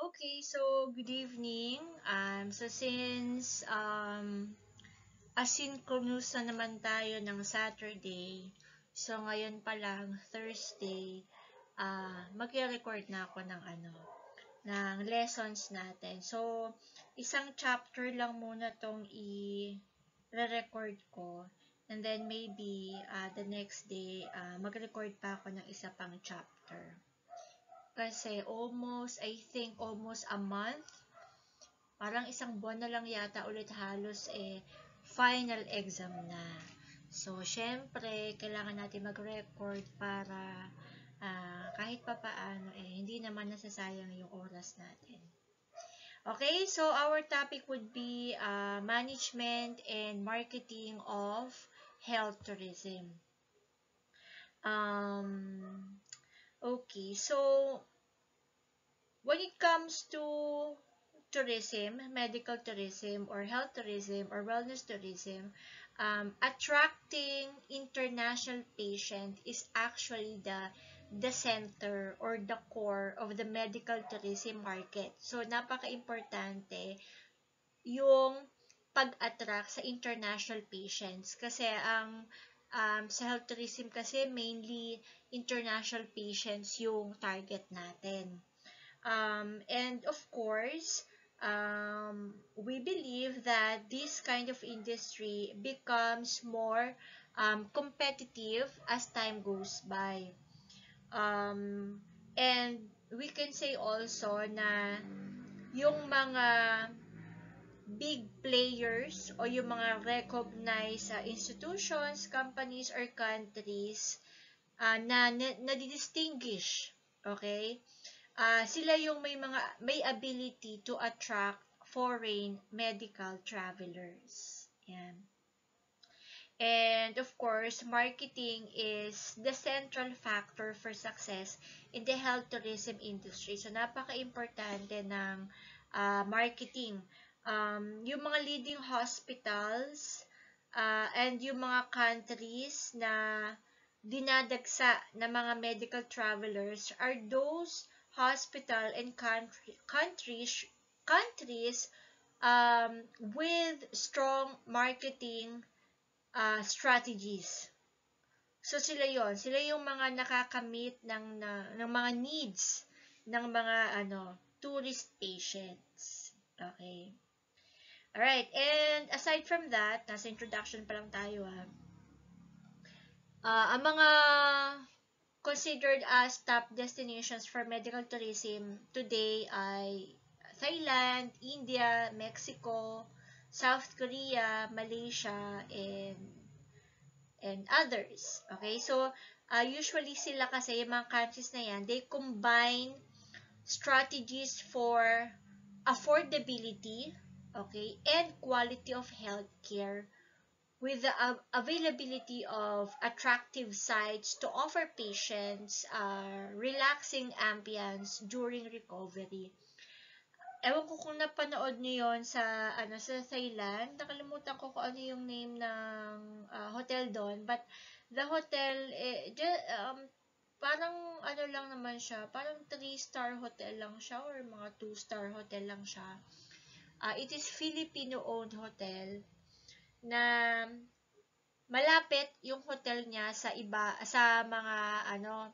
Okay, so good evening. Since asynchronous na naman tayo ng Saturday, so ngayon pa lang Thursday, magre-record na ako ng lessons natin. So isang chapter lang muna tong i-record ko, and then maybe the next day mag-record pa ako ng isa pang chapter. Kasi almost a month, parang isang buwan na lang yata ulit halos final exam na. So, syempre, kailangan natin mag-record para kahit pa paano hindi naman nasasayang yung oras natin. Okay, so our topic would be management and marketing of health tourism. Okay, so when it comes to tourism, medical tourism, or health tourism, or wellness tourism, attracting international patient is actually the center or the core of the medical tourism market. So, napaka-importante yung pag-attract sa international patients. Kasi sa health tourism kasi mainly international patients yung target natin. And of course, we believe that this kind of industry becomes more competitive as time goes by. And we can say also na yung mga big players o yung mga recognized institutions, companies, or countries na nadidistinguish, okay? Sila yung may ability to attract foreign medical travelers. Yan. And of course, marketing is the central factor for success in the health tourism industry. So, napaka-importante ng marketing. Yung mga leading hospitals and yung mga countries na dinadagsa ng mga medical travelers are those hospital and countries with strong marketing strategies. So sila yung mga nakakamit ng mga needs ng mga tourist patients. Okay. Alright, and aside from that, nasa introduction pa lang tayo ang mga considered as top destinations for medical tourism today ay Thailand, India, Mexico, South Korea, Malaysia, and others. Okay, so usually sila kasi yung mga countries na yan, they combine strategies for affordability, okay, and quality of healthcare with the availability of attractive sites to offer patients relaxing ambience during recovery. Ewan ko kung napanood niyo yon sa Thailand. Nakalimutan ko kung ano yung name ng hotel doon, but the hotel parang lang naman siya, parang 3-star hotel lang siya or mga 2-star hotel lang siya. It is Filipino-owned hotel na malapit yung hotel niya sa mga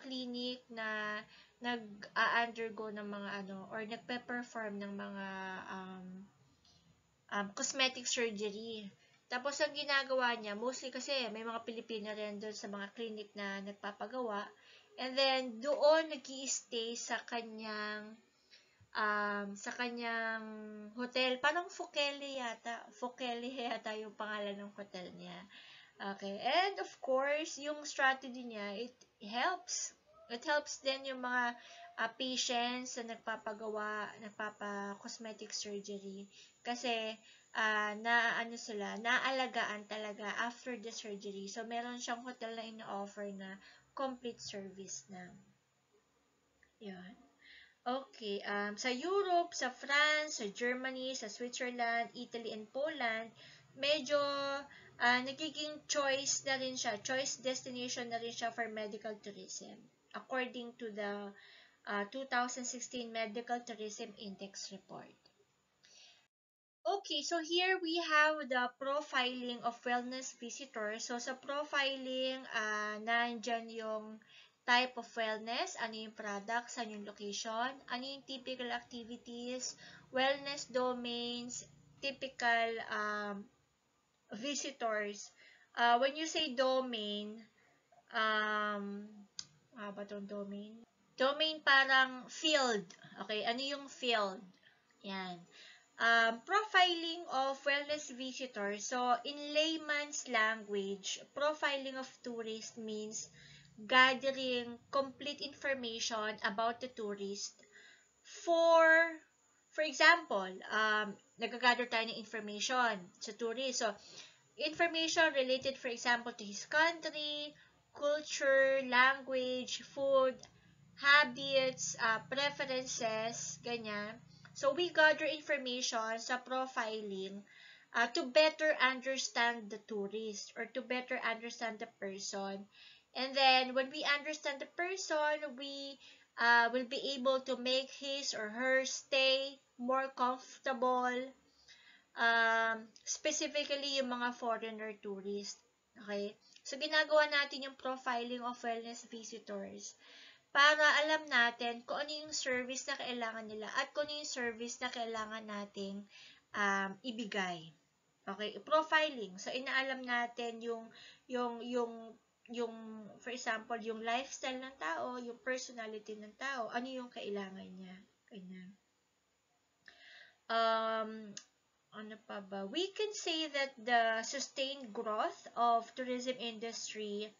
clinic na nag-undergo ng mga or nagpe-perform ng mga cosmetic surgery. Tapos ang ginagawa niya, mostly kasi may mga Pilipino rin doon sa mga clinic na nagpapagawa. And then doon nag-i-stay sa kanyang hotel. Parang Fokele yata yung pangalan ng hotel niya. Okay. And of course, yung strategy niya, it helps. It helps din yung mga patients na nagpapa-cosmetic surgery. Kasi, naalagaan talaga after the surgery. So, meron siyang hotel na ino-offer na complete service na. Yun. Okay, sa Europe, sa France, sa Germany, sa Switzerland, Italy, and Poland, medyo nagiging choice destination na rin siya for medical tourism according to the 2016 Medical Tourism Index Report. Okay, so here we have the profiling of wellness visitors. So sa profiling, nandyan yung type of wellness, ano yung product, saan yung location, ano yung typical activities, wellness domains, typical visitors. When you say domain, ba itong domain? Domain parang field. Okay, ano yung field? Yan. Profiling of wellness visitors. So, in layman's language, profiling of tourists means gathering complete information about the tourist for example, nagagather tayo ng information sa tourist. So, information related, for example, to his country, culture, language, food, habits, preferences, ganyan. So, we gather information sa profiling to better understand the tourist or to better understand the person. And then, when we understand the person, we will be able to make his or her stay more comfortable, specifically yung mga foreigner tourist. Okay? So, ginagawa natin yung profiling of wellness visitors para alam natin kung ano yung service na kailangan nila at kung ano yung service na kailangan nating ibigay. Okay? Profiling. So, inaalam natin yung for example, yung lifestyle ng tao, yung personality ng tao, ano yung kailangan niya. Ganyan. Ano pa ba? We can say that the sustained growth of tourism industry,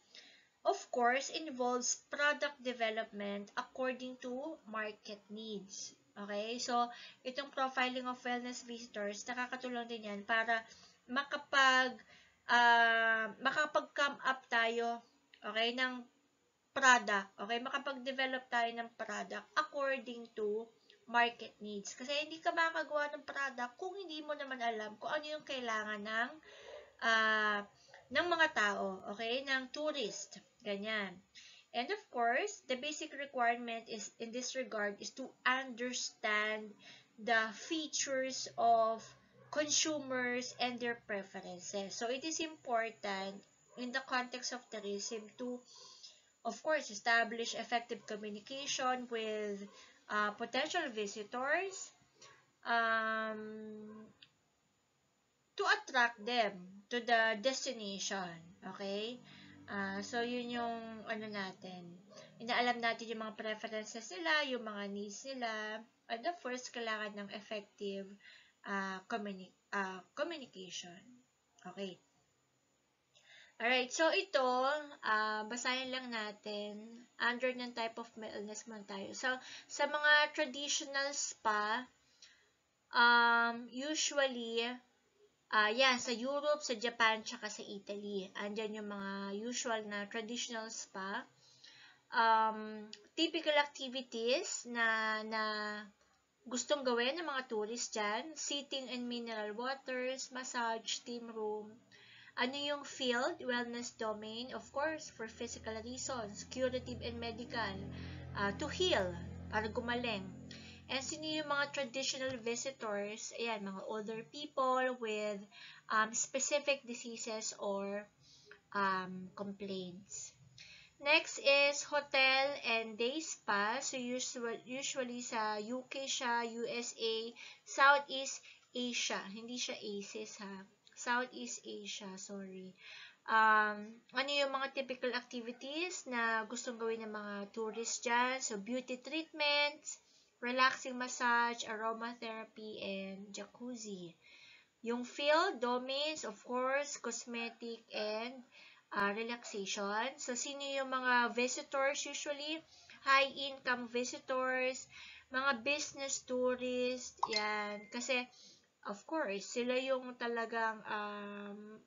of course, involves product development according to market needs. Okay? So, itong profiling of wellness visitors, nakakatulong din yan para makapag-come up tayo, okay, ng product. Okay? Makapag-develop tayo ng product according to market needs. Kasi hindi ka makagawa ng product kung hindi mo naman alam kung ano yung kailangan ng mga tao, okay? Ng tourist. Ganyan. And of course, the basic requirement is in this regard is to understand the features of consumers and their preferences. So it is important in the context of tourism to, of course, establish effective communication with potential visitors to attract them to the destination. Okay? So, yun yung ano natin. Inaalam natin yung mga preferences nila, yung mga needs nila, and of course, kailangan ng effective communication. Okay. Alright, so ito, basahin lang natin. Under ng type of wellness man tayo. So, sa mga traditional spa, usually, yan, sa Europe, sa Japan, tsaka sa Italy. Andyan yung mga usual na traditional spa. Typical activities na gustong gawin ng mga tourists dyan, sitting in mineral waters, massage, steam room. Ano yung field, wellness domain? Of course, for physical reasons, curative and medical, to heal, para gumaling. And sino yung mga traditional visitors? Ayan, mga older people with specific diseases or complaints. Next is hotel and day spa. So usually sa UK siya, USA, Southeast Asia. Hindi siya ASIS ha. Southeast Asia, sorry. Ano yung mga typical activities na gustong gawin ng mga tourists dyan? So, beauty treatments, relaxing massage, aromatherapy, and jacuzzi. Yung field, domains, of course, cosmetic, and relaxation. So, sino yung mga visitors? Usually, high-income visitors, mga business tourists, yan. Kasi, of course, sila yung talagang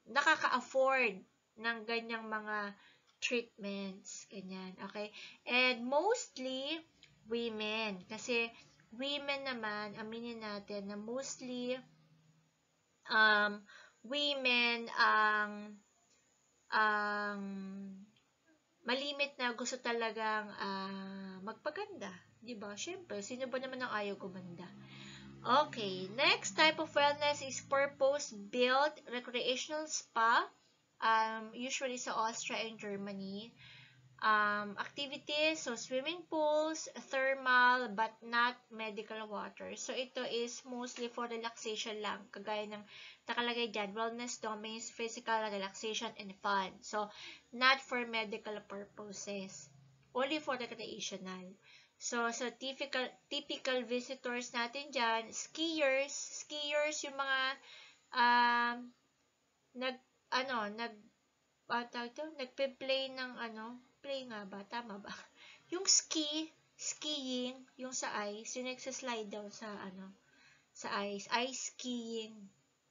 nakaka-afford ng ganyang mga treatments. Ganyan, okay? And mostly, women. Kasi, women naman, aminin natin na mostly, women ang malimit na gusto talagang magpaganda. Diba? Syempre, sino ba naman ang ayaw gumanda? Okay, next type of wellness is purpose-built recreational spa. Usually sa Austria and Germany. Activities, so swimming pools, thermal, but not medical water. So, ito is mostly for relaxation lang. Kagaya ng nakalagay dyan, wellness domains, physical relaxation, and fun. So, not for medical purposes. Only for recreational. So typical visitors natin dyan, skiers yung mga, um, nag, nagpe-play ng play nga ba? Tama ba? Yung skiing, yung sa ice, yung nagsa-slide down sa ice skiing,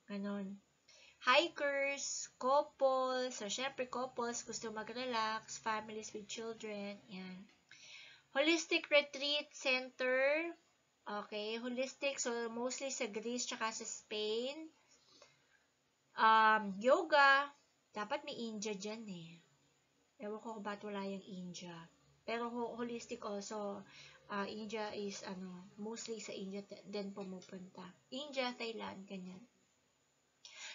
ganon. Hikers, couples, so syempre couples, gusto mag-relax, families with children, yan. Holistic Retreat Center, okay, holistic, so mostly sa Greece tsaka sa Spain. Yoga, dapat may India dyan eh. Ewan ko ba't wala yung India. Pero holistic also, India is, mostly sa India din pumupunta. India, Thailand, ganyan.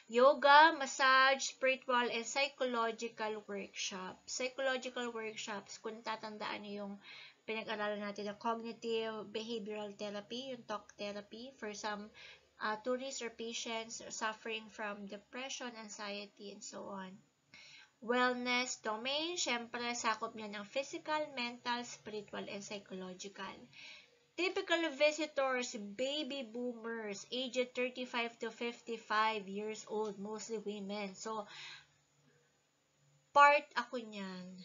Yoga, massage, spiritual, and psychological workshops. Psychological workshops, kung tatandaan niyo yung pinag-aralan natin ng cognitive behavioral therapy, yung talk therapy, for some tourists or patients suffering from depression, anxiety, and so on. Wellness domain, syempre, sakop niya ng physical, mental, spiritual, and psychological. Typical visitors, baby boomers, aged 35 to 55 years old, mostly women. So, part ako niyan.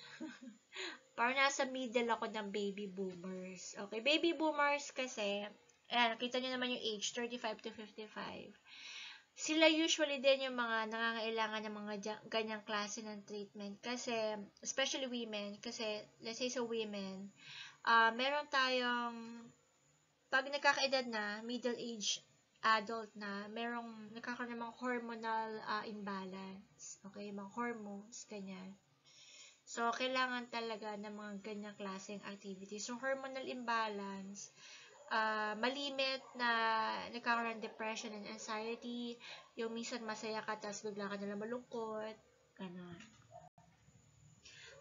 Parang nasa middle ako ng baby boomers. Okay, baby boomers kasi, nakita niyo naman yung age, 35 to 55. Sila usually din yung mga nangangailangan ng mga ganyang klase ng treatment. Kasi, especially women, kasi, let's say sa women, meron tayong, pag nagkakaedad na, middle age adult na, merong nagkakaroon ng mga hormonal imbalance. Okay, mga hormones, ganyan. So, kailangan talaga ng mga ganyang klaseng activities. So, hormonal imbalance, malimit na nagkakaroon ng depression and anxiety, yung minsan masaya ka, tapos bigla ka nalang malungkot, gano'n.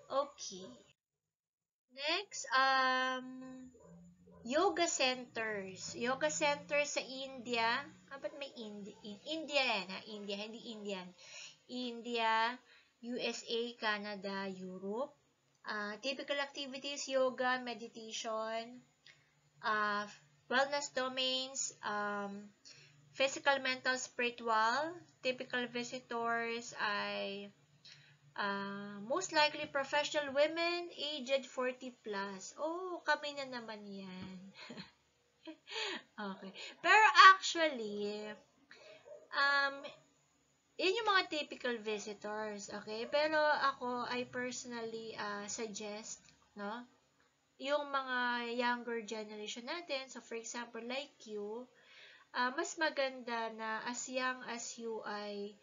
Okay. Next, yoga centers. Yoga centers sa India. Ba't may India? India yan, ha? India, hindi Indian. India, USA, Canada, Europe. Typical activities, yoga, meditation, wellness domains, physical, mental, spiritual. Typical visitors ay most likely professional women aged 40 plus. Oh, kami na naman yan. Okay. Pero actually, yun yung mga typical visitors, okay? Pero ako, I personally suggest, no? Yung mga younger generation natin, so for example, like you, mas maganda na as young as you ay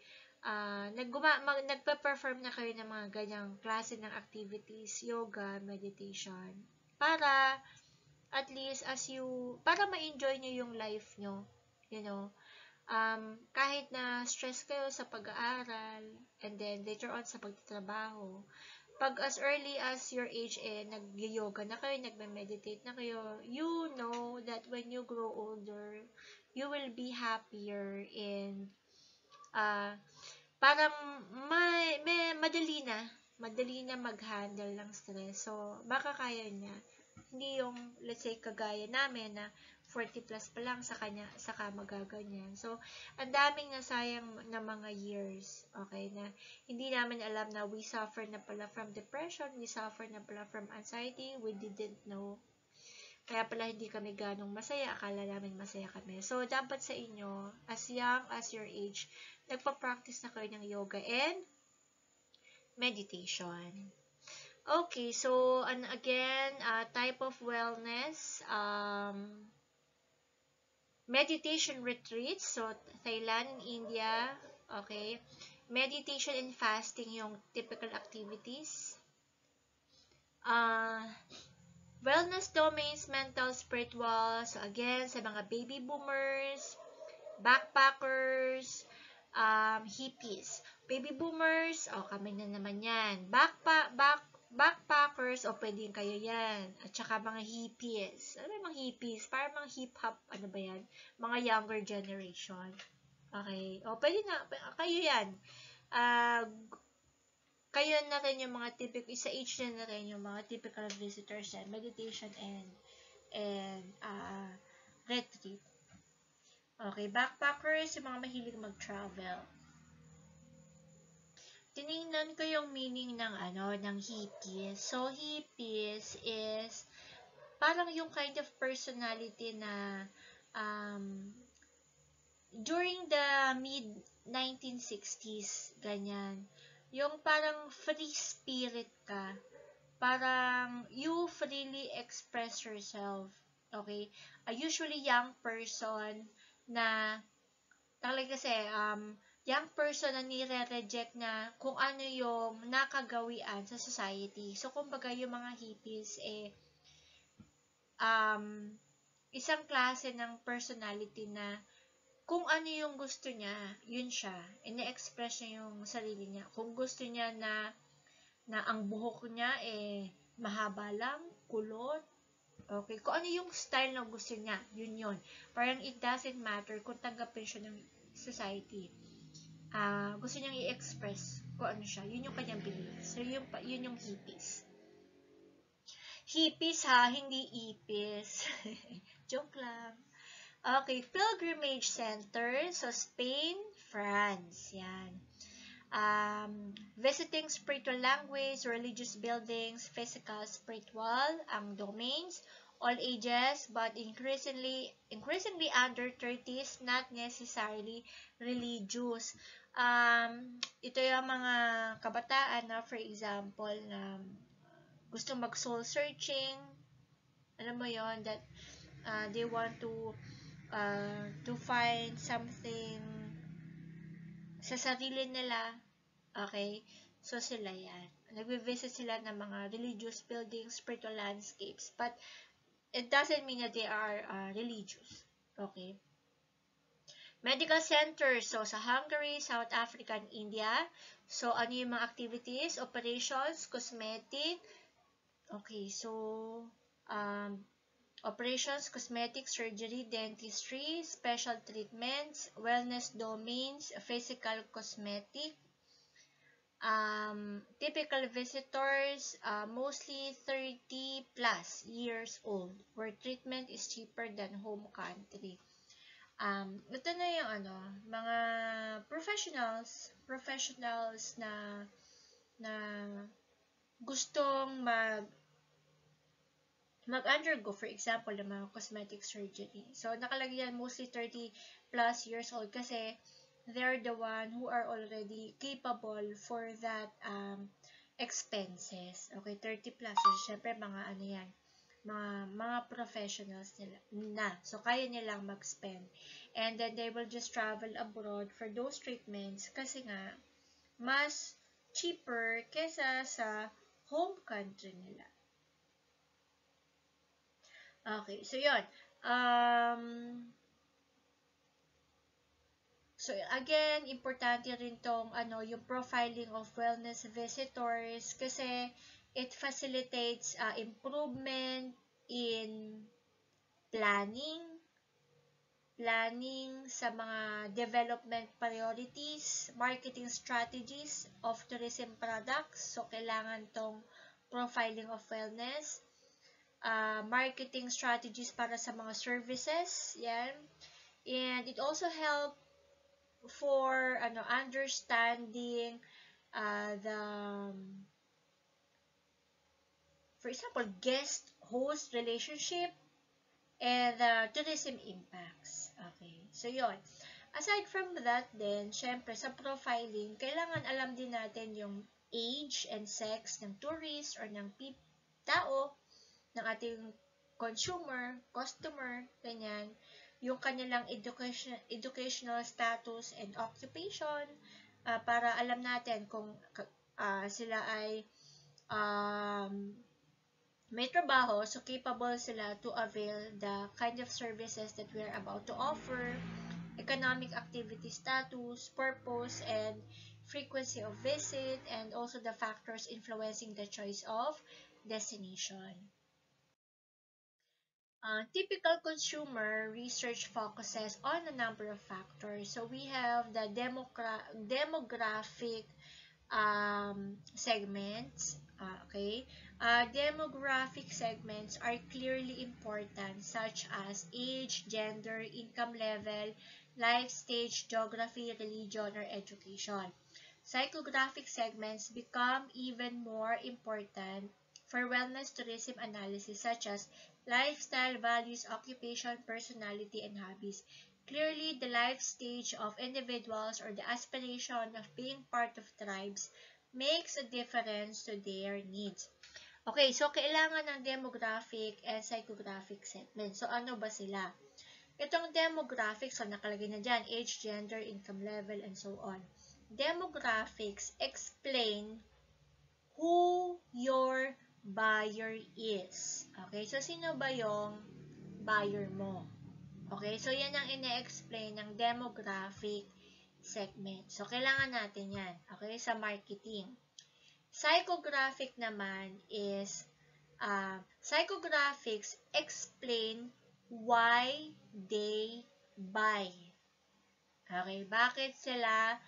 nagpa-perform na kayo ng mga ganyang klase ng activities, yoga, meditation, para at least para ma-enjoy nyo yung life nyo, you know, kahit na stress kayo sa pag-aaral, and then later on sa pagtatrabaho, pag as early as your age nag-yoga na kayo, nagme-meditate na kayo, you know that when you grow older, you will be happier and parang madali na mag-handle ng stress. So, makakaya niya. Hindi yung, let's say, kagaya namin na 40 plus pa lang saka magaganyan. So, ang daming nasayang na mga years, okay, na hindi namin alam na we suffer na pala from depression, we suffer na pala from anxiety, we didn't know. Kaya pala hindi kami ganong masaya, akala namin masaya kami. So, dapat sa inyo, as young as your age, nagpa-practice na kayo ng yoga and meditation. Okay, so, and again, type of wellness, meditation retreats, so, Thailand and India, okay, meditation and fasting yung typical activities. Wellness domains, mental, spiritual. So again, sa mga baby boomers, backpackers, hippies. Baby boomers, kami na naman yan. Backpackers, pwedeng kayo yan. At saka mga hippies. Ano ba yung mga hippies? Parang mga hip-hop, ano ba yan? Mga younger generation. Okay. Pwede na, kayo yan. Uh, Kayo na rin yung mga typical, sa age na rin yung mga typical visitors yan. Meditation and retreat. Okay, backpackers, yung mga mahilig mag-travel. Tinignan ko yung meaning ng ng hippies. So, hippies is parang yung kind of personality na during the mid-1960s, ganyan. Yung parang free spirit ka. Parang you freely express yourself. Okay? Usually young person na talaga kasi young person na nire-reject na kung ano yung nakagawian sa society. So, kumbaga yung mga hippies isang klase ng personality na kung ano yung gusto niya, yun siya. Ine-express niya yung sarili niya. Kung gusto niya na ang buhok niya mahaba lang, kulot, okay, kung ano yung style na gusto niya, yun yun. Parang it doesn't matter kung tanggapin siya ng society. Gusto niyang i-express kung ano siya. Yun yung kanyang belief. So, yun yung hippies. Hippies ha, hindi ipis. Joke lang. Okay, pilgrimage center. So, Spain, France. Yan. Visiting spiritual language, religious buildings, physical, spiritual, ang domains, all ages, but increasingly under 30s, not necessarily religious. Ito yung mga kabataan na, for example, na gusto mag soul searching, alam mo yon, that they want to find something sa sarili nila. Okay? So, sila yan. Nagbe-visit sila ng mga religious buildings, spiritual landscapes. But, it doesn't mean that they are religious. Okay? Medical centers. So, sa Hungary, South Africa, and India. So, ano yung mga activities? Operations, cosmetic. Okay, so, operations, cosmetic, surgery, dentistry, special treatments, wellness domains, physical, cosmetic. Typical visitors, mostly 30 plus years old, where treatment is cheaper than home country. Ito na yung mga professionals na gustong mag-undergo, for example, ng mga cosmetic surgery. So, nakalagay yan mostly 30 plus years old kasi they're the one who are already capable for that expenses. Okay, 30 plus. So, syempre, mga mga professionals nila na. So, kaya nilang mag-spend. And then, they will just travel abroad for those treatments kasi nga, mas cheaper kesa sa home country nila. Okay, so yun. So again, importante rin tong yung profiling of wellness visitors kasi it facilitates improvement in planning sa mga development priorities, marketing strategies of tourism products. So kailangan tong profiling of wellness. Marketing strategies para sa mga services, yan. And it also help for understanding for example, guest-host relationship and the tourism impacts. Okay, so yon. Aside from that then, syempre sa profiling, kailangan alam din natin yung age and sex ng tourist or ng tao, ng ating customer, ganyan, yung kanilang educational status and occupation, para alam natin kung sila ay may trabaho, so capable sila to avail the kind of services that we are about to offer, economic activity status, purpose, and frequency of visit, and also the factors influencing the choice of destination. Typical consumer research focuses on a number of factors. So we have the demographic segments. Okay, demographic segments are clearly important, such as age, gender, income level, life stage, geography, religion, or education. Psychographic segments become even more important for wellness tourism analysis, such as lifestyle, values, occupation, personality, and hobbies. Clearly, the life stage of individuals or the aspiration of being part of tribes makes a difference to their needs. Okay, so kailangan ng demographic and psychographic segment. So, ano ba sila? Itong demographics, so nakalagay na dyan, age, gender, income level, and so on. Demographics explain who your buyer is. Okay, so sino ba yung buyer mo? Okay, so yan ang ine-explain ng demographic segment. So, kailangan natin yan, okay, sa marketing. Psychographic naman is, psychographics explain why they buy. Okay, bakit sila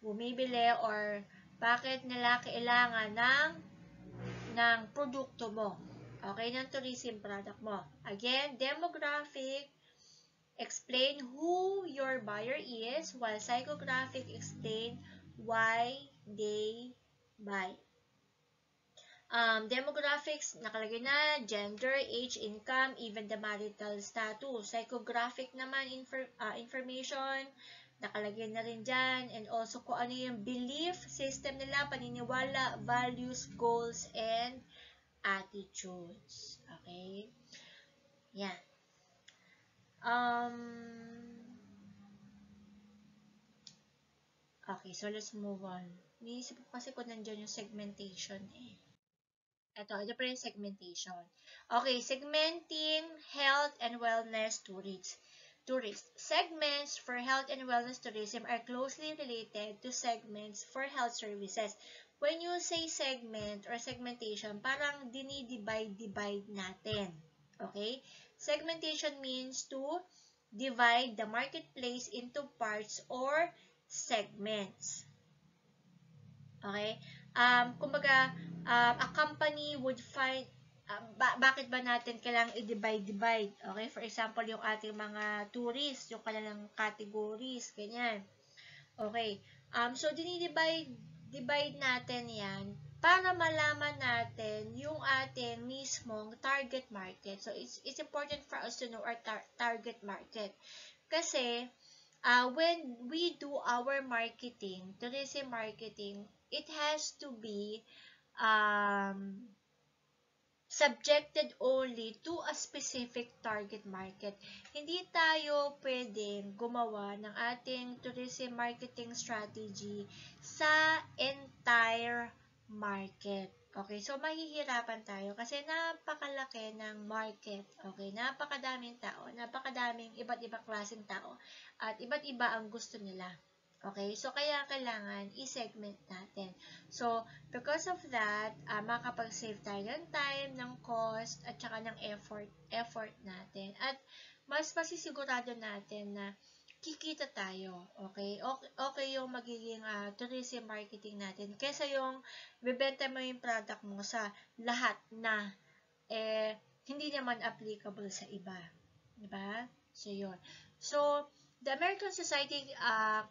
bumibili or bakit nila kailangan ng produkto mo. Okay, ng tourism product mo. Again, demographic explain who your buyer is, while psychographic explain why they buy. Demographics, nakalagay na, gender, age, income, even the marital status. Psychographic naman, information, nakalagay na rin dyan, and also kung ano yung belief system nila, paniniwala, values, goals, and attitudes. Okay? Yan. Okay, so let's move on. Niisip ko kasi kung nandiyan yung segmentation eh. Ito pa yung segmentation. Okay, segmenting health and wellness tourists. Segments for health and wellness tourism are closely related to segments for health services. When you say segment or segmentation, parang dinidivide natin. Okay? Segmentation means to divide the marketplace into parts or segments. Okay? Kumbaga, a company would find, bakit ba natin kailangang i-divide? Okay? For example, yung ating mga tourists, yung kanilang categories, ganyan. Okay. So, divide natin yan para malaman natin yung ating mismong target market. So, it's important for us to know our target market. Kasi, when we do our marketing, tourism marketing, it has to be subjected only to a specific target market. Hindi tayo pwedeng gumawa ng ating tourism marketing strategy sa entire market. Okay, so mahihirapan tayo kasi napakalaki ng market. Okay, napakadaming tao, napakadaming iba't ibang klaseng tao at iba't iba ang gusto nila. Okay, so kaya kailangan i-segment natin. So, because of that, makapag-save tayo ng time, ng cost, at saka ng effort natin. At mas masisigurado natin na kikita tayo. Okay? Okay yung magiging tourism marketing natin. Kesa yung bibenta mo yung product mo sa lahat na hindi naman applicable sa iba. Diba? So, yun. So, the American Society can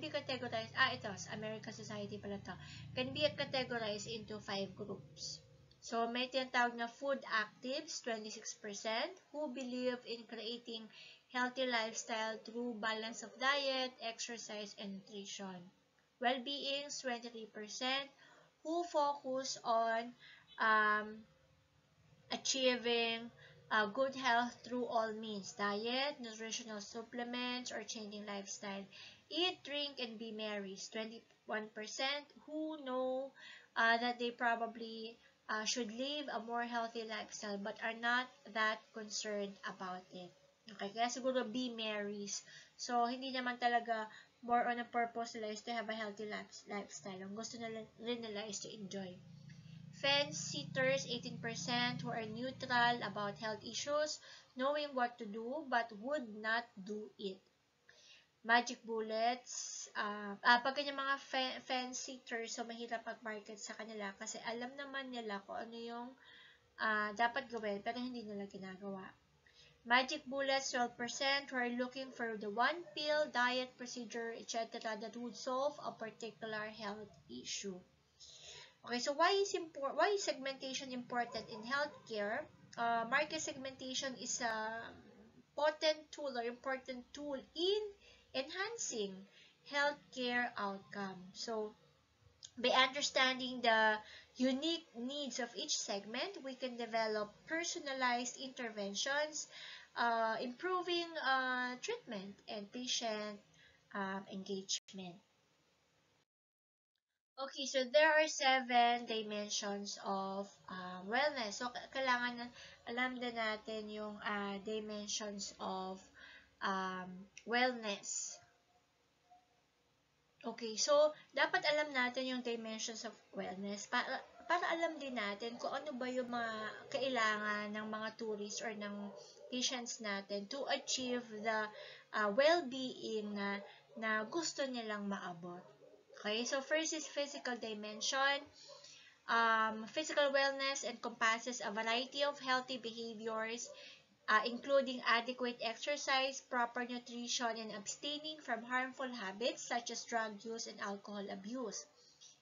be categorized, American Society pala to, can be categorized into 5 groups. So, may tinatawag na food actives, 26%, who believe in creating healthy lifestyle through balance of diet, exercise, and nutrition. Well-beings, 23%, who focus on achieving good health through all means, diet, nutritional supplements, or changing lifestyle. Eat, drink, and be merry, 21%, who know that they probably should live a more healthy lifestyle but are not that concerned about it. Okay, kaya siguro be Marys. So, hindi naman talaga more on a purpose nila is to have a healthy lifestyle. Ang gusto nila rin nila is to enjoy. Fence-sitters, 18%, who are neutral about health issues, knowing what to do but would not do it. Magic bullets, pag yung mga fence-sitters, so mahirap mag-market sa kanila kasi alam naman nila kung ano yung dapat gawin pero hindi nila ginagawa. Magic bullets, 12%, who are looking for the one pill, diet, procedure, etc. that would solve a particular health issue. Okay, so why is segmentation important in healthcare? Market segmentation is a potent tool or important tool in enhancing healthcare outcome. So, by understanding the unique needs of each segment, we can develop personalized interventions, improving treatment and patient engagement. Okay, so there are 7 dimensions of wellness. So, kailangan alam din natin yung dimensions of wellness. Okay, so dapat alam natin yung dimensions of wellness para alam din natin kung ano ba yung mga kailangan ng mga tourists or ng patients natin to achieve the well-being na gusto nilang maabot. Okay, so first is physical dimension. Physical wellness encompasses a variety of healthy behaviors, including adequate exercise, proper nutrition, and abstaining from harmful habits such as drug use and alcohol abuse.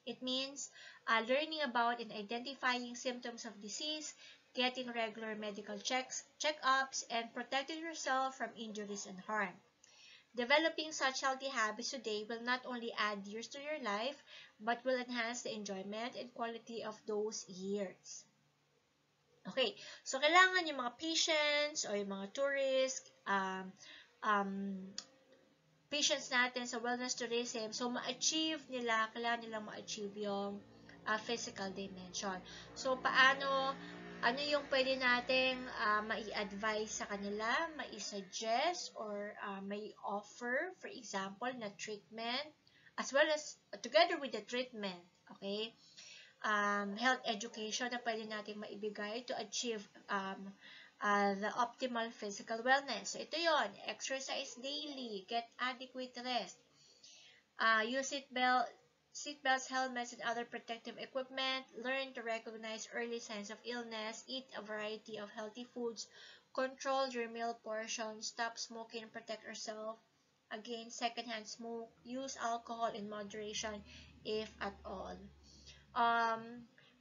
It means learning about and identifying symptoms of disease, getting regular medical checkups, and protecting yourself from injuries and harm. Developing such healthy habits today will not only add years to your life, but will enhance the enjoyment and quality of those years. Okay, so kailangan yung mga patients or yung mga tourists, patients natin sa wellness tourism, so kailangan nilang ma-achieve yung physical dimension. So, ano yung pwede nating mai-advise sa kanila, mai-suggest, or mai-offer, for example, na treatment, as well as together with the treatment, okay? Health education na pwede nating maibigay to achieve the optimal physical wellness. So, ito yon: exercise daily, get adequate rest, use seatbelts, helmets, and other protective equipment, learn to recognize early signs of illness, eat a variety of healthy foods, control your meal portions, stop smoking and protect yourself against secondhand smoke, use alcohol in moderation if at all.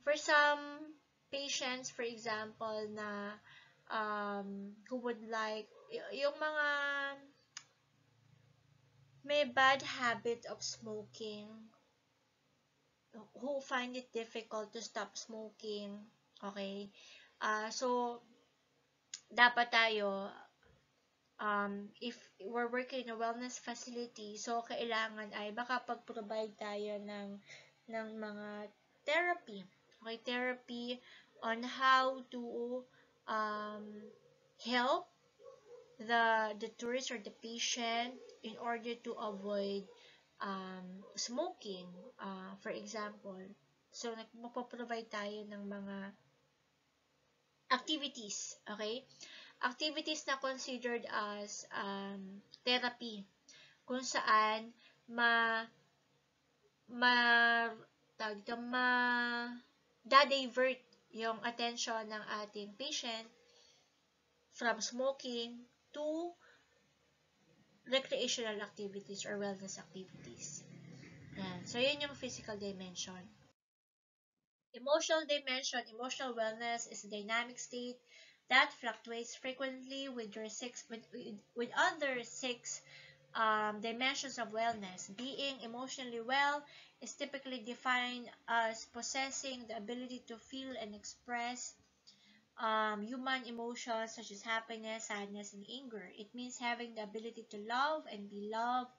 For some patients, for example, na who would like, yung mga may bad habit of smoking, who find it difficult to stop smoking, okay? So, dapat tayo, if we're working in a wellness facility, so kailangan ay baka pag-provide tayo ng mga therapy. Okay, therapy on how to help the tourist or the patient in order to avoid smoking, for example. So, magpo-provide tayo ng mga activities, okay? Activities na considered as therapy, kung saan da-divert yung attention ng ating patient from smoking to recreational activities or wellness activities. Yan. So, yun yung physical dimension. Emotional dimension, emotional wellness is a dynamic state that fluctuates frequently with other 6 dimensions of wellness. Being emotionally well is typically defined as possessing the ability to feel and express human emotions such as happiness, sadness, and anger. It means having the ability to love and be loved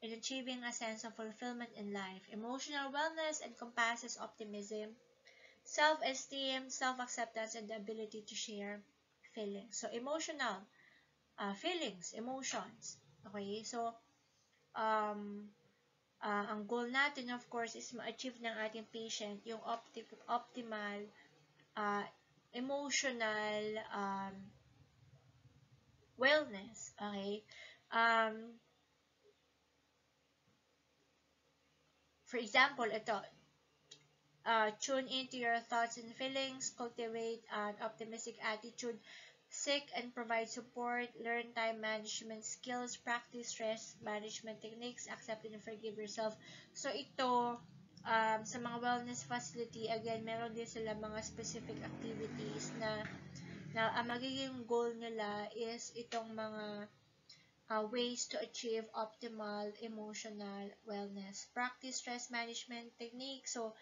and achieving a sense of fulfillment in life. Emotional wellness encompasses optimism, self-esteem, self-acceptance, and the ability to share feelings. So, emotional feelings, emotions. Okay, so, um, ang goal natin, of course, is ma-achieve ng ating patient yung optimal uh, emotional wellness. Okay, um, for example, ito, tune into your thoughts and feelings, cultivate an optimistic attitude, seek and provide support, learn time management skills, practice stress management techniques, accept and forgive yourself. So ito, sa mga wellness facility, again, meron din sila mga specific activities na ang magiging goal nila is itong mga ways to achieve optimal emotional wellness. Practice stress management techniques. So,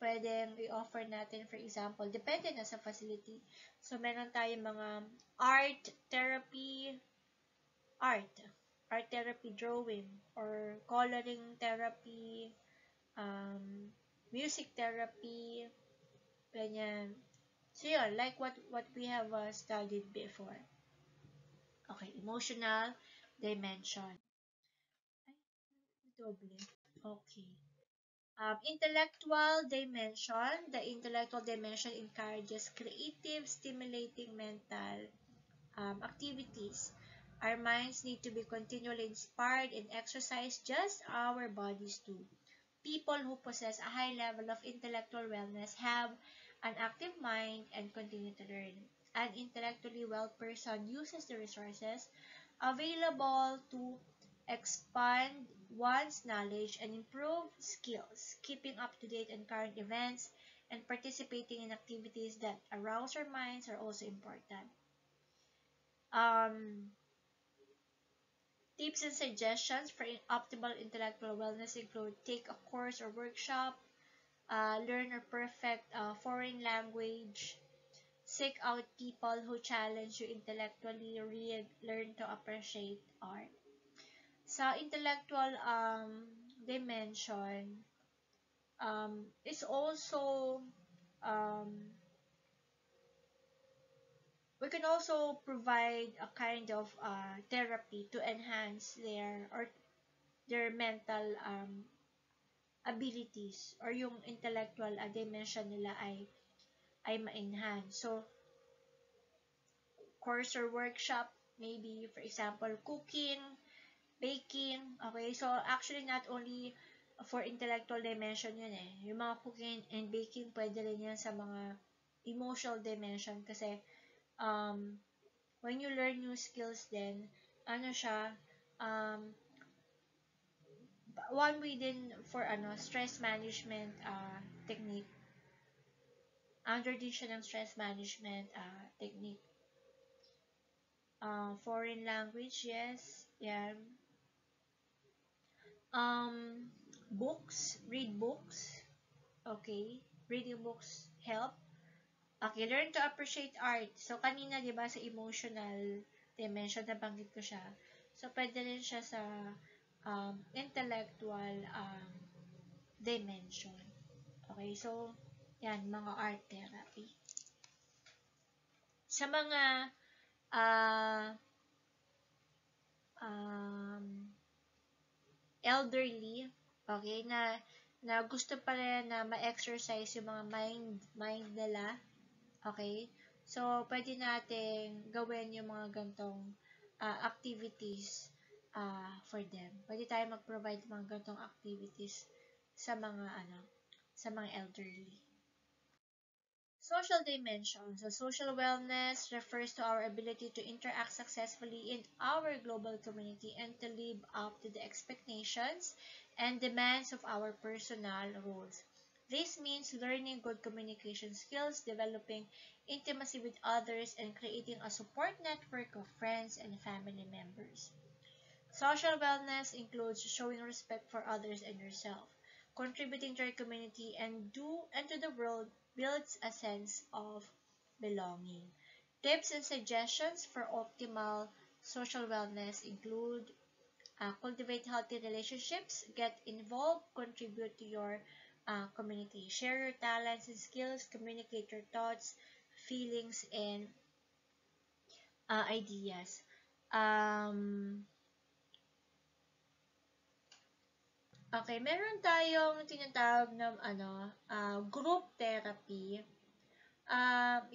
pwedeng i-offer natin, for example, depende na sa facility. So, meron tayong mga art therapy, art, art therapy drawing, or coloring therapy, music therapy, ganyan. So, yun, like what we have studied before. Okay, emotional dimension. Ay, doble. Okay. Intellectual dimension. The intellectual dimension encourages creative, stimulating mental activities. Our minds need to be continually inspired and exercised, just our bodies do. People who possess a high level of intellectual wellness have an active mind and continue to learn. An intellectually well person uses the resources available to expand one's knowledge and improve skills, keeping up to date on current events, and participating in activities that arouse our minds are also important. Um, Tips and suggestions for optimal intellectual wellness include take a course or workshop, learn or perfect a foreign language, seek out people who challenge you intellectually, read, learn to appreciate art. Sa intellectual dimension, is also um, we can also provide a kind of therapy to enhance their mental abilities or yung intellectual dimension nila ay ma-enhance. So, course or workshop, maybe for example, cooking, baking, okay? So, actually not only for intellectual dimension yun eh. Yung mga cooking and baking, pwede rin yan sa mga emotional dimension kasi when you learn new skills then, ano siya, um, one way din for stress management technique. Under din siya ng stress management technique. Foreign language, yes. Yeah. Um, Books, read books. Okay. Reading books help. Okay, learn to appreciate art. So, kanina, di ba, sa emotional dimension, nabanggit ko siya. So, pwede rin siya sa intellectual dimension. Okay, so, yan, mga art therapy. Sa mga elderly, okay, na gusto pa rin na ma-exercise yung mga mind nila, okay? So, pwede nating gawin yung mga gantong activities for them. Pwede tayo mag-provide mga gantong activities sa mga elderly. Social dimension. So, social wellness refers to our ability to interact successfully in our global community and to live up to the expectations and demands of our personal roles. This means learning good communication skills, developing intimacy with others, and creating a support network of friends and family members. Social wellness includes showing respect for others and yourself, contributing to your community and to the world builds a sense of belonging. Tips and suggestions for optimal social wellness include cultivate healthy relationships, get involved, contribute to your communicate. Share your talents and skills, communicate your thoughts, feelings, and ideas. Um, okay, meron tayong tinatawag na group therapy.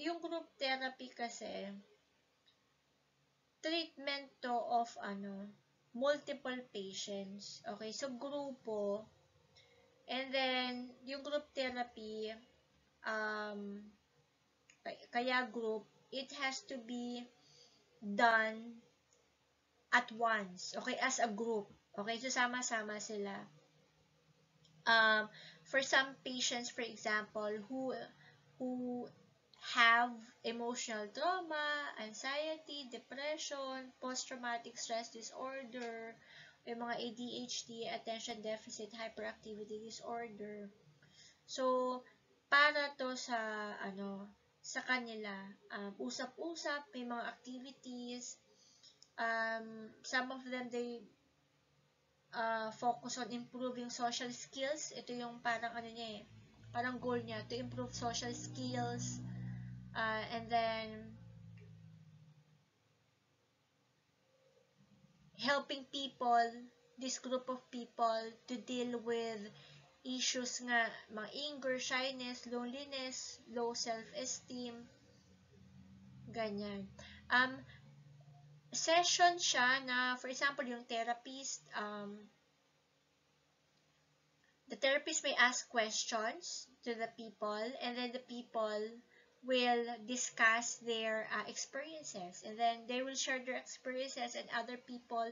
Yung group therapy kasi, treatment to of multiple patients. Okay, so grupo. And then, yung group therapy, um, kaya group, it has to be done at once. Okay, as a group. Okay, so sama-sama sila. For some patients, for example, who have emotional trauma, anxiety, depression, post-traumatic stress disorder, yung mga ADHD, attention deficit hyperactivity disorder. So, para to sa sa kanila, usap-usap, may mga activities, some of them they focus on improving social skills. Ito yung parang niya parang goal niya to improve social skills, and then helping people, this group of people, to deal with issues nga, mga anger, shyness, loneliness, low self-esteem, ganyan. Session siya na, for example, yung therapist, the therapist may ask questions to the people, and then the people will discuss their experiences, and then they will share their experiences, and other people,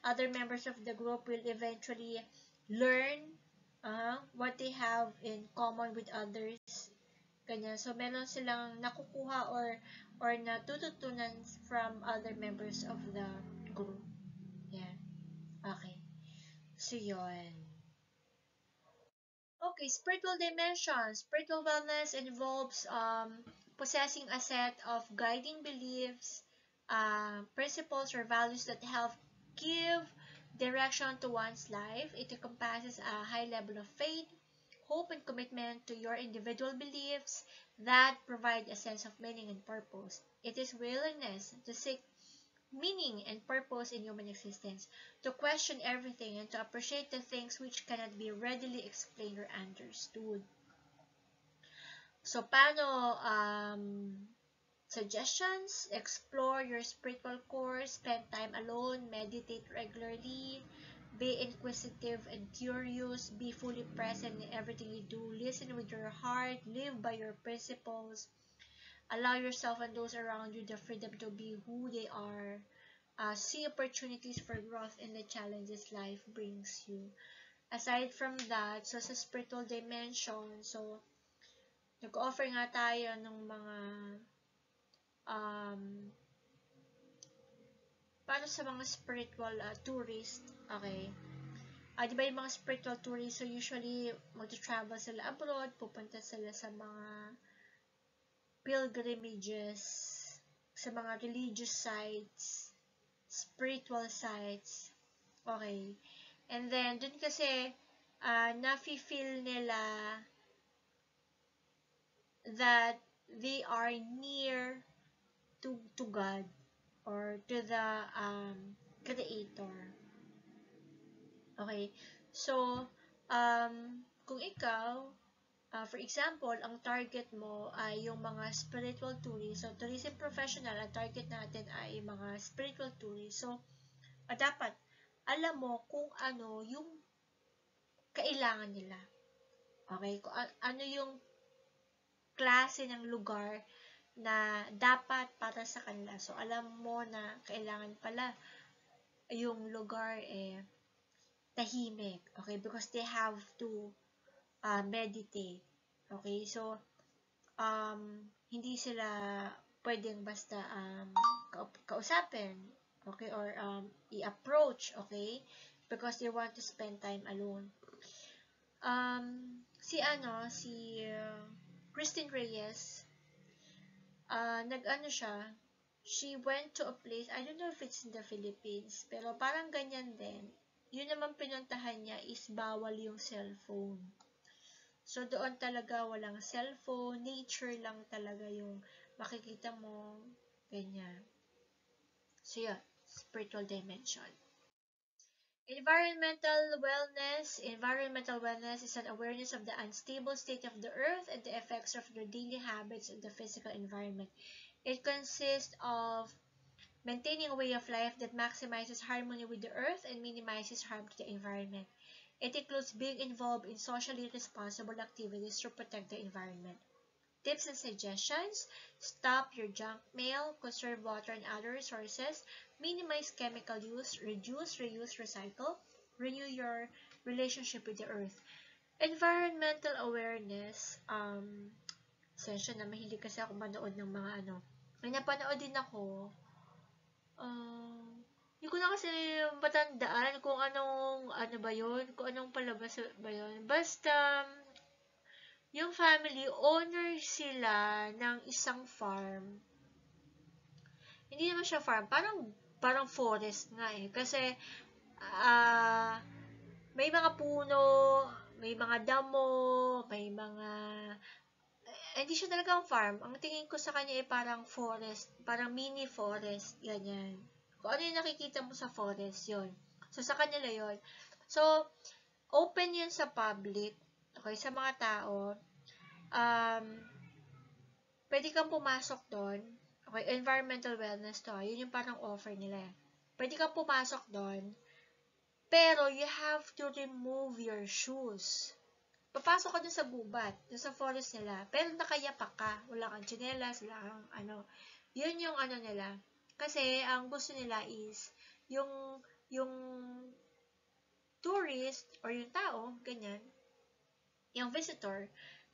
other members of the group will eventually learn what they have in common with others. Ganyan. So, meron silang nakukuha or natututunan from other members of the group. Yan. Okay. So, yun. Okay, spiritual dimension. Spiritual wellness involves possessing a set of guiding beliefs, principles, or values that help give direction to one's life. It encompasses a high level of faith, hope, and commitment to your individual beliefs that provide a sense of meaning and purpose. It is willingness to seek meaning and purpose in human existence, to question everything and to appreciate the things which cannot be readily explained or understood. So, paano suggestions? Explore your spiritual course, spend time alone, meditate regularly, be inquisitive and curious, be fully present in everything you do, listen with your heart, live by your principles, allow yourself and those around you the freedom to be who they are. See opportunities for growth in the challenges life brings you. Aside from that, so sa spiritual dimension, so nag-offer nga tayo ng mga para sa mga spiritual tourist, okay? Di ba yung mga spiritual tourists, so usually mag-travel sila abroad, pupunta sila sa mga pilgrimages, sa mga religious sites, spiritual sites. Okay. And then, dun kasi, nafe-feel nila that they are near to God or to the Creator. Okay. So, kung ikaw, for example, ang target mo ay yung mga spiritual tourists. So, tourism professional, ang target natin ay mga spiritual tourists. So, dapat alam mo kung ano yung kailangan nila. Okay? Kung ano yung klase ng lugar na dapat para sa kanila. So, alam mo na kailangan pala yung lugar tahimik. Okay? Because they have to meditate. Okay? So, hindi sila pwedeng basta kausapin. Okay? Or i-approach. Okay? Because they want to spend time alone. Si Christine Reyes, siya, she went to a place, I don't know if it's in the Philippines, pero parang ganyan din. Yun naman pinuntahan niya is bawal yung cellphone. So, doon talaga walang cellphone, nature lang talaga yung makikita mo, ganyan. So, yun, spiritual dimension. Environmental wellness is an awareness of the unstable state of the earth and the effects of the daily habits of the physical environment. It consists of maintaining a way of life that maximizes harmony with the earth and minimizes harm to the environment. It includes being involved in socially responsible activities to protect the environment. Tips and suggestions: stop your junk mail, conserve water and other resources, minimize chemical use, reduce, reuse, recycle, renew your relationship with the earth. Environmental awareness, sensya na mahilig kasi ako manood ng mga may napanood din ako, hindi ko na kasi matandaan kung anong, ba yun, kung anong palabas ba yun. Basta, yung family, owner sila ng isang farm. Hindi naman siya farm, parang forest nga eh. Kasi, may mga puno, may mga damo, may mga, hindi siya talagang farm. Ang tingin ko sa kanya ay parang forest, parang mini forest, ganyan. Kung ano yung nakikita mo sa forest, yon. So, sa kanila yon. So, open yun sa public, okay, sa mga tao. Pwede kang pumasok doon. Okay, environmental wellness to. Yun yung parang offer nila. Pwede kang pumasok doon. Pero, you have to remove your shoes. Papasok ka dun sa gubat, dun sa forest nila. Pero nakayapak ka. Wala kang tsinelas, wala kang Yun yung nila. Kasi, ang gusto nila is, yung tourist, or yung tao, ganyan, yung visitor,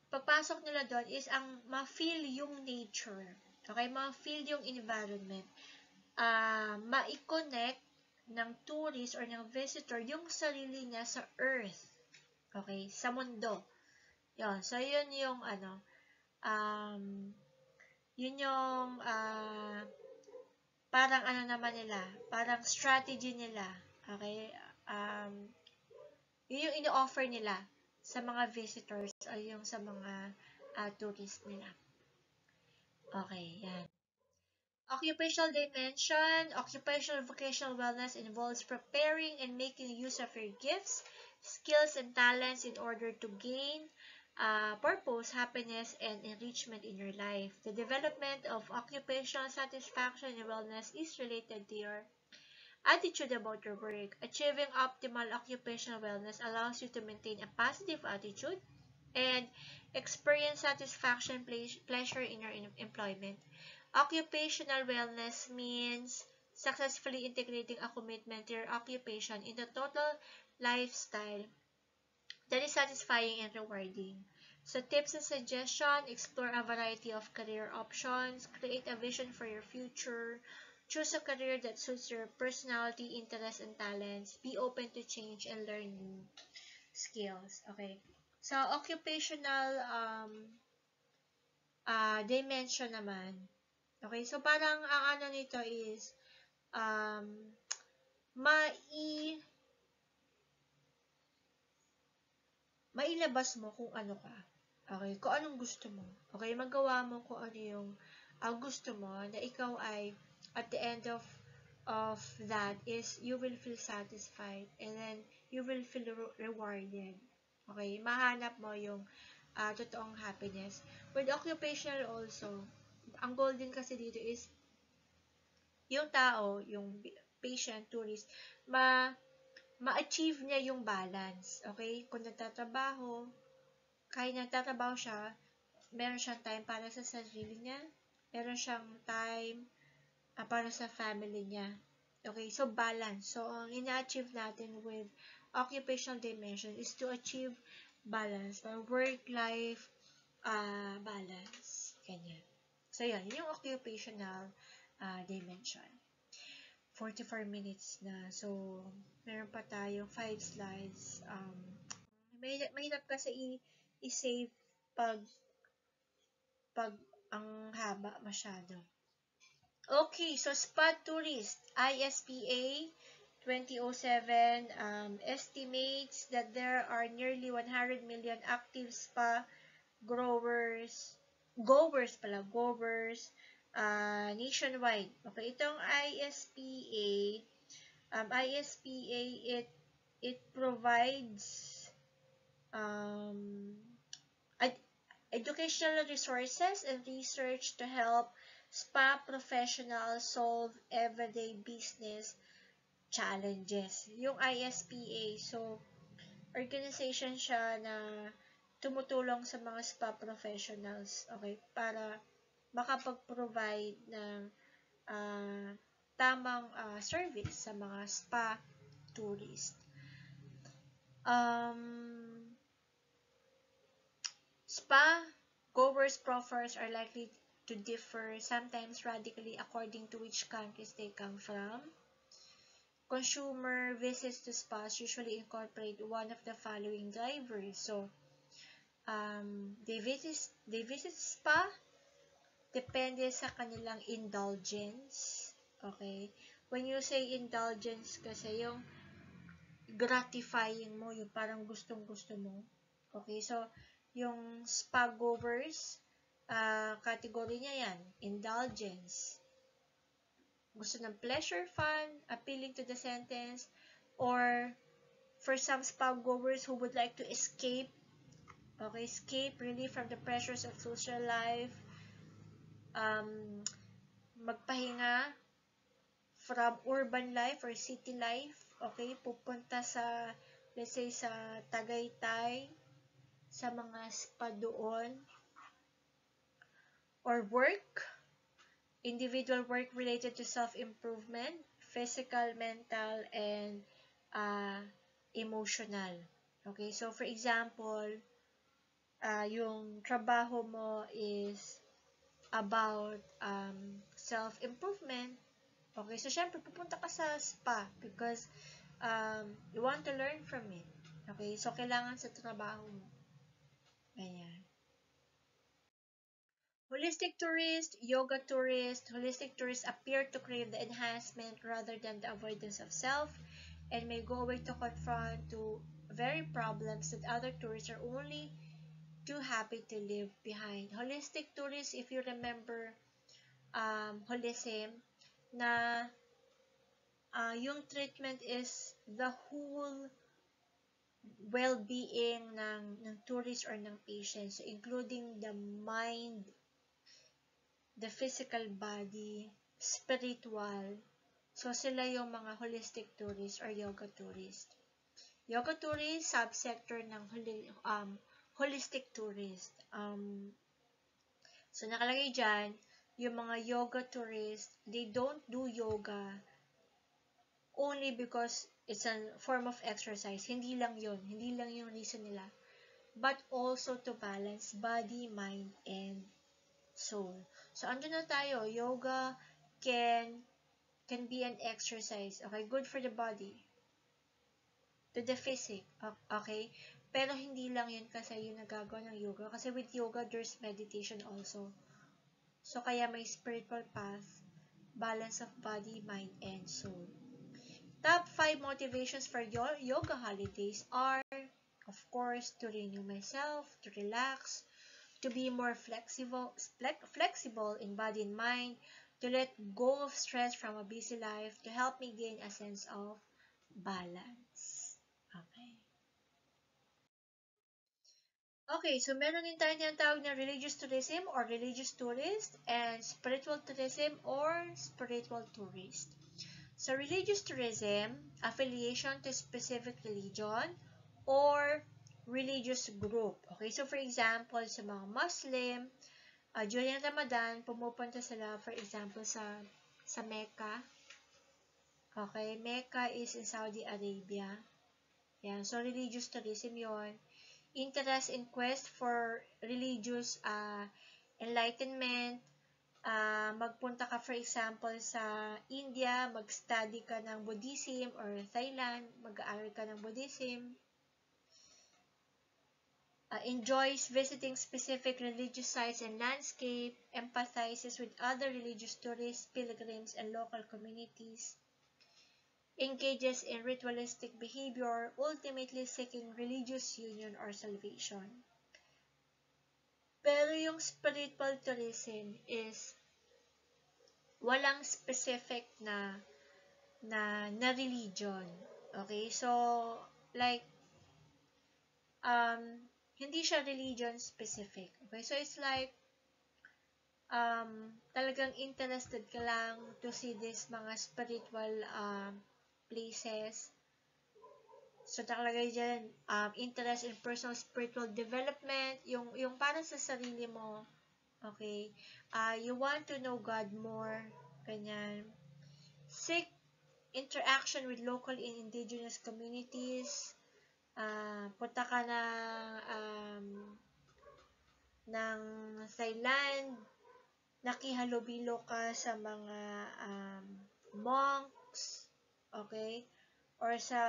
pagpasok nila doon is ang ma-feel yung nature. Okay? Ma-feel yung environment. Ma-connect ng tourist or ng visitor yung sarili niya sa earth. Okay? Sa mundo. Yun. So, yun yung yun yung parang naman nila, parang strategy nila. Okay? Yun yung ini-offer nila sa mga visitors o yung sa mga tourist nila. Okay, yan. Occupational dimension. Occupational vocational wellness involves preparing and making use of your gifts, skills, and talents in order to gain purpose, happiness, and enrichment in your life. The development of occupational satisfaction and wellness is related to your attitude about your work. Achieving optimal occupational wellness allows you to maintain a positive attitude and experience satisfaction, pleasure in your employment. Occupational wellness means successfully integrating a commitment to your occupation into total lifestyle that is satisfying and rewarding. So, tips and suggestions: explore a variety of career options, create a vision for your future, choose a career that suits your personality, interests, and talents, be open to change, and learn new skills. Okay. So, occupational dimension naman. Okay, so parang ang nito is mailabas mo kung ano ka. Okay, kung anong gusto mo. Okay, magawa mo kung ano yung gusto mo na ikaw ay at the end of that is you will feel satisfied and then you will feel rewarded. Okay, mahanap mo yung totoong happiness. With occupational also, ang goal din kasi dito is yung tao, yung patient, tourist, ma-achieve niya yung balance. Okay? Kung nagtatrabaho, kahit nagtatrabaho siya, meron siyang time para sa sarili niya, meron siyang time para sa family niya. Okay? So, balance. So, ang ina-achieve natin with occupational dimension is to achieve balance, work-life balance. Ganyan. So, yun yung occupational dimension. 44 minutes na. So, meron pa tayong 5 slides. Mahirap kasi i-save pag ang haba masyado. Okay, so spot tourist, ISPA, 2007 estimates that there are nearly 100 million active spa growers, goers nationwide. Okay, itong ISPA, it provides um, educational resources and research to help spa professionals solve everyday business challenges. Yung ISPA, so organization siya na tumutulong sa mga spa professionals, okay, para makapag-provide ng ah, tamang service sa mga spa tourist. Spa goers' profiles are likely to differ, sometimes radically, according to which countries they come from. Consumer visits to spas usually incorporate one of the following drivers. So, they visit spa depende sa kanilang indulgence. Okay? When you say indulgence kasi, yung gratifying mo, yung parang gustong-gusto mo. Okay? So, yung spa goers, category niya yan, indulgence. Gusto ng pleasure, fun, appealing to the sentence, or for some spa goers who would like to escape, okay, escape really from the pressures of social life, magpahinga from urban life or city life, okay, pupunta sa, let's say, sa Tagaytay, sa mga spa doon, or work, individual work related to self-improvement, physical, mental, and emotional. Okay, so for example, yung trabaho mo is about self-improvement. Okay, so syempre pupunta ka sa spa because you want to learn from it. Okay, so kailangan sa trabaho mo. Ganyan. Holistic tourists appear to crave the enhancement rather than the avoidance of self and may go away to confront to very problems that other tourists are only too happy to leave behind. Holistic tourists, if you remember holism, na yung treatment is the whole well-being ng tourist or ng patient, so including the mind, the physical body, spiritual. So, sila yung mga holistic tourist or yoga tourist. Yoga tourist, subsector ng holistic tourist. So, nakalagay dyan, yung mga yoga tourist, they don't do yoga only because it's a form of exercise. Hindi lang yun. Hindi lang yung reason nila. But also to balance body, mind, and soul. So, andun na tayo. Yoga can be an exercise. Okay? Good for the body. To the physique. Okay? Pero hindi lang yun kasi yung nagagawa ng yoga. Kasi with yoga, there's meditation also. So, kaya may spiritual path, balance of body, mind, and soul. Top 5 motivations for yoga holidays are, of course, to renew myself, to relax, to be more flexible in body and mind, to let go of stress from a busy life, to help me gain a sense of balance. Okay. Okay, so meron din tayo tinatawag na religious tourism or religious tourist and spiritual tourism or spiritual tourist. So, religious tourism, affiliation to specific religion or religious group. Okay, so for example, sa mga Muslim, during Ramadan, pumupunta sila, for example, sa Mecca. Okay, Mecca is in Saudi Arabia. Yan, so religious tourism yon. Interest in quest for religious enlightenment, magpunta ka for example sa India, mag-study ka ng Buddhism, or Thailand, mag-aaral ka ng Buddhism. Enjoys visiting specific religious sites and landscape, empathizes with other religious tourists, pilgrims, and local communities. engages in ritualistic behavior, ultimately seeking religious union or salvation. Pero yung spiritual tourism is walang specific na religion. Okay? So, like, hindi siya religion specific. Okay? So, it's like, talagang interested ka lang to see this mga spiritual places. So, nakalagay dyan, interest in personal spiritual development, yung para sa sarili mo, okay? You want to know God more, ganyan. Seek interaction with local and indigenous communities. Punta ka ng Thailand, nakihalubilo ka sa mga monks, okay? Or sa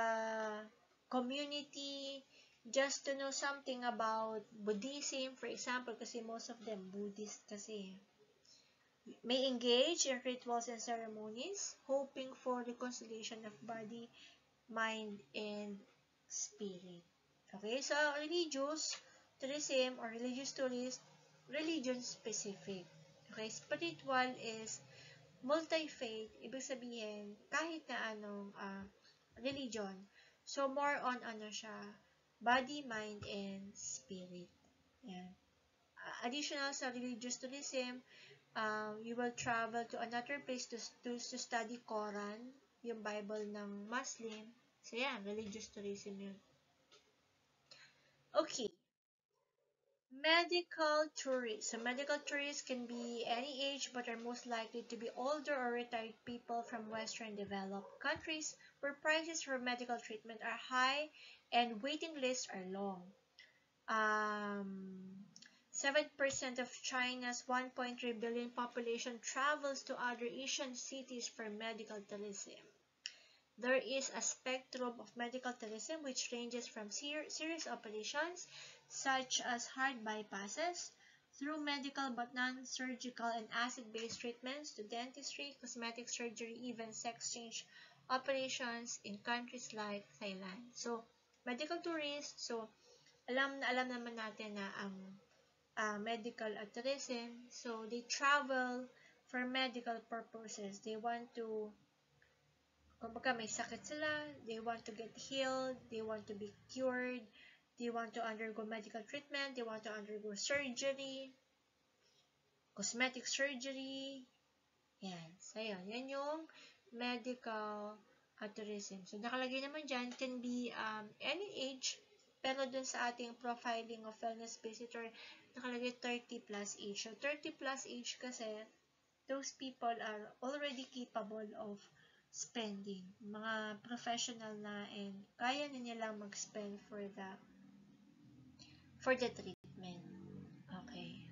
community, just to know something about Buddhism, for example, kasi most of them Buddhist kasi. May engage in rituals and ceremonies, hoping for reconciliation of body, mind, and spirit. Okay, so religious tourism or religious tourist, religion specific. Okay, spiritual is multi-faith, ibig sabihin, kahit na anong religion. So, more on ano siya, body, mind, and spirit. Yan. Additional sa religious tourism, you will travel to another place to study Quran, yung Bible ng Muslim. So, yan, religious tourism yun. Okay. Medical tourists. So, medical tourists can be any age but are most likely to be older or retired people from Western developed countries where prices for medical treatment are high and waiting lists are long. 7% of China's 1.3 billion population travels to other Asian cities for medical tourism. There is a spectrum of medical tourism which ranges from serious operations such as heart bypasses through medical but non-surgical and acid-based treatments to dentistry, cosmetic surgery, even sex change operations in countries like Thailand. So, medical tourists, so alam naman natin na ang medical tourism, so they travel for medical purposes. They want to, kumbaga may sakit sila, they want to get healed, they want to be cured, they want to undergo medical treatment, they want to undergo surgery, cosmetic surgery, yan. So, yan yung medical tourism. So, nakalagay naman dyan, can be any age, pero dun sa ating profiling of wellness visitor, nakalagay 30 plus age. So, 30 plus age kasi, those people are already capable of spending. Mga professional na and kaya na nilang mag-spend for the treatment. Okay.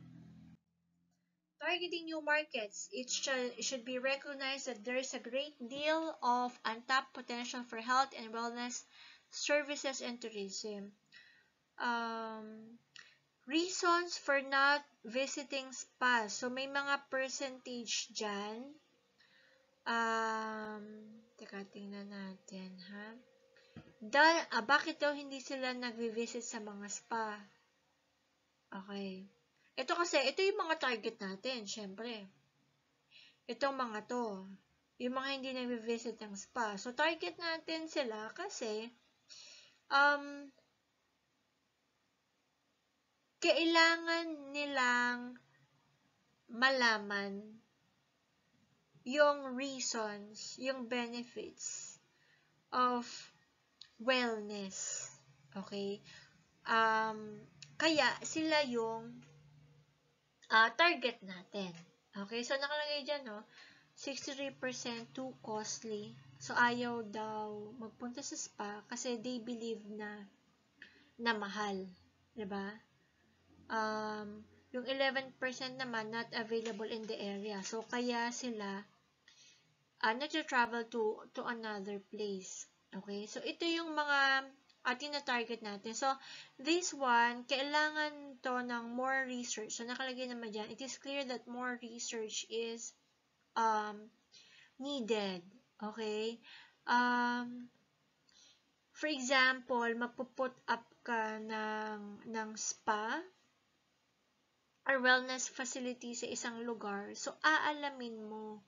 Targeting new markets, it should be recognized that there is a great deal of untapped potential for health and wellness services and tourism. Reasons for not visiting spas. So, may mga percentage dyan. Teka, tingnan natin, ha? Bakit daw hindi sila nag-visit sa mga spa? Okay. Ito kasi, ito yung mga target natin, syempre. Itong mga to. Yung mga hindi nag-visit ng spa. So, target natin sila kasi, kailangan nilang malaman yung reasons, yung benefits of wellness. Okay? Kaya sila yung target natin. Okay? So, nakalagay dyan, no? 63% too costly. So, ayaw daw magpunta sa spa kasi they believe na mahal. Diba? Yung 11% naman not available in the area. So, kaya sila nag-travel to another place. Okay? So, ito yung mga tina-target natin. So, this one, kailangan to ng more research. So, nakalagay naman dyan, it is clear that more research is needed. Okay? For example, magpo-put up ka ng spa or wellness facility sa isang lugar. So, aalamin mo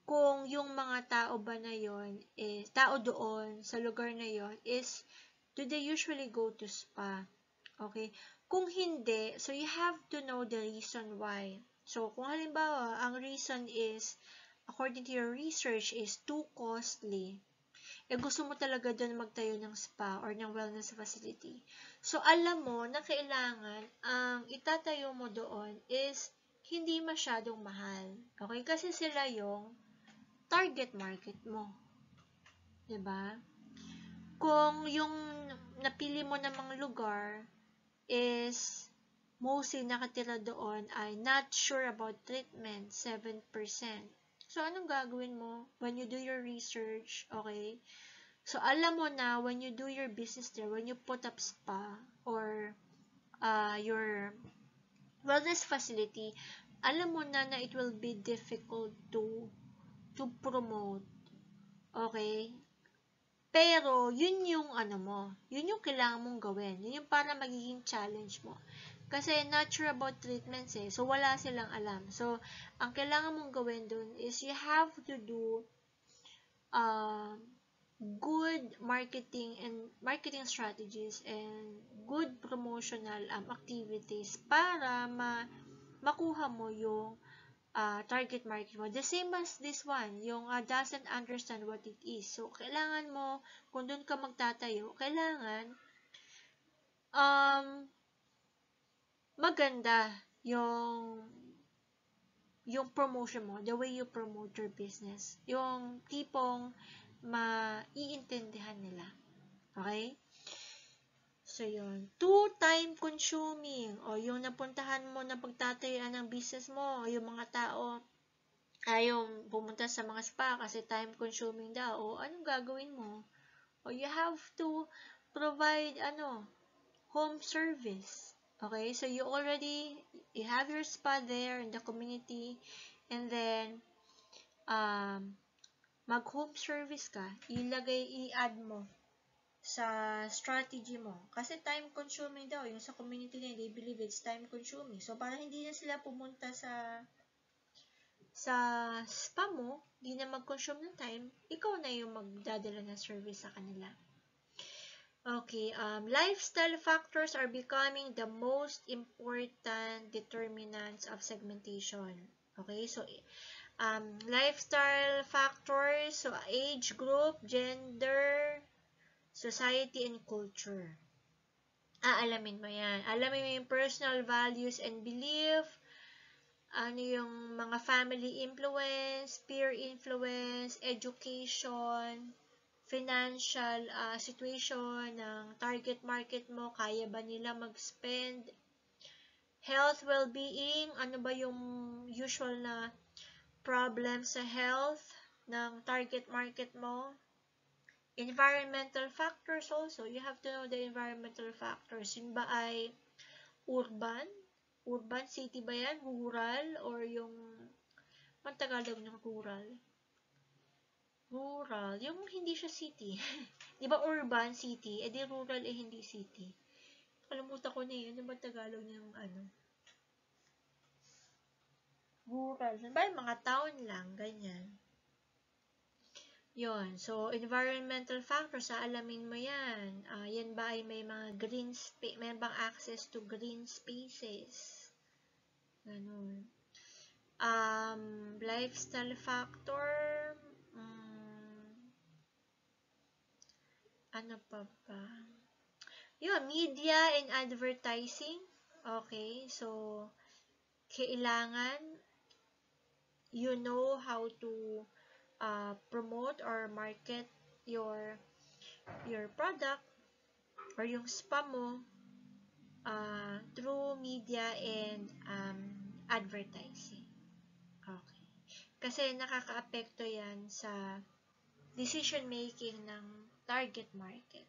kung yung mga tao ba na yon is, tao doon sa lugar na yon is, do they usually go to spa? Okay? Kung hindi, so you have to know the reason why. So, kung halimbawa, ang reason is, according to your research, is too costly, gusto mo talaga doon magtayo ng spa or ng wellness facility. So, alam mo na kailangan ang itatayo mo doon is hindi masyadong mahal. Okay? Kasi sila yung target market mo. 'Di ba? Kung yung napili mo namang lugar is mostly nakatira doon ay not sure about treatment, 7%. So, anong gagawin mo when you do your research, okay? So, alam mo na when you do your business there, when you put up spa or your wellness facility, alam mo na it will be difficult to promote. Okay? Pero, yun yung yun yung kailangan mong gawin. Yun yung para magiging challenge mo. Kasi not sure about treatments so wala silang alam. So, ang kailangan mong gawin dun is you have to do good marketing strategies and good promotional activities para makuha mo yung target market mo. The same as this one, yung doesn't understand what it is. So, kailangan mo, kung doon ka magtatayo, kailangan maganda yung promotion mo, the way you promote your business. Yung tipong maiintindihan nila. Okay? So, yun. Too time consuming. O, yung napuntahan mo na pagtatayuan ng business mo, o yung mga tao ayaw pumunta sa mga spa kasi time consuming daw. O, anong gagawin mo? O, you have to provide, home service. Okay? So, you have your spa there in the community, and then, mag-home service ka, i-add mo sa strategy mo. Kasi time consuming daw, yung sa community na they believe it's time consuming. So, para hindi na sila pumunta sa spa mo, hindi na mag-consume ng time, ikaw na yung magdadala ng service sa kanila. Okay, lifestyle factors are becoming the most important determinants of segmentation. Okay, so lifestyle factors, so age group, gender, society, and culture. Alamin mo yan. Alamin mo yung personal values and belief, ano yung mga family influence, peer influence, education, financial situation ng target market mo, kaya ba nila mag-spend, health, well-being, ano ba yung usual na problem sa health ng target market mo, environmental factors also, you have to know the environmental factors, yun ba ay urban, city ba yan, rural, or yung, ang Tagalog ng rural, yung hindi siya city. Di ba urban, city? Di rural, hindi city. Kalimutan ko na yun. Ano ba Tagalog ng rural. Ba mga town lang, ganyan. Yon. So, environmental factors, alamin mo yan. Yan ba ay may mga green space, may bang access to green spaces? Ganun. Lifestyle factor, ano pa ba? Yun, media and advertising. Okay, so, kailangan you know how to promote or market your product or yung spa mo through media and advertising. Okay. Kasi nakaka-apekto yan sa decision making ng target market.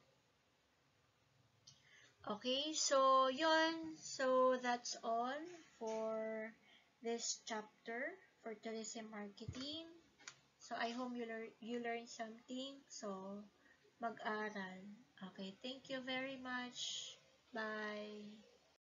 Okay, so yun. So that's all for this chapter for tourism marketing. So I hope you learn something. So mag-aral. Okay, thank you very much. Bye.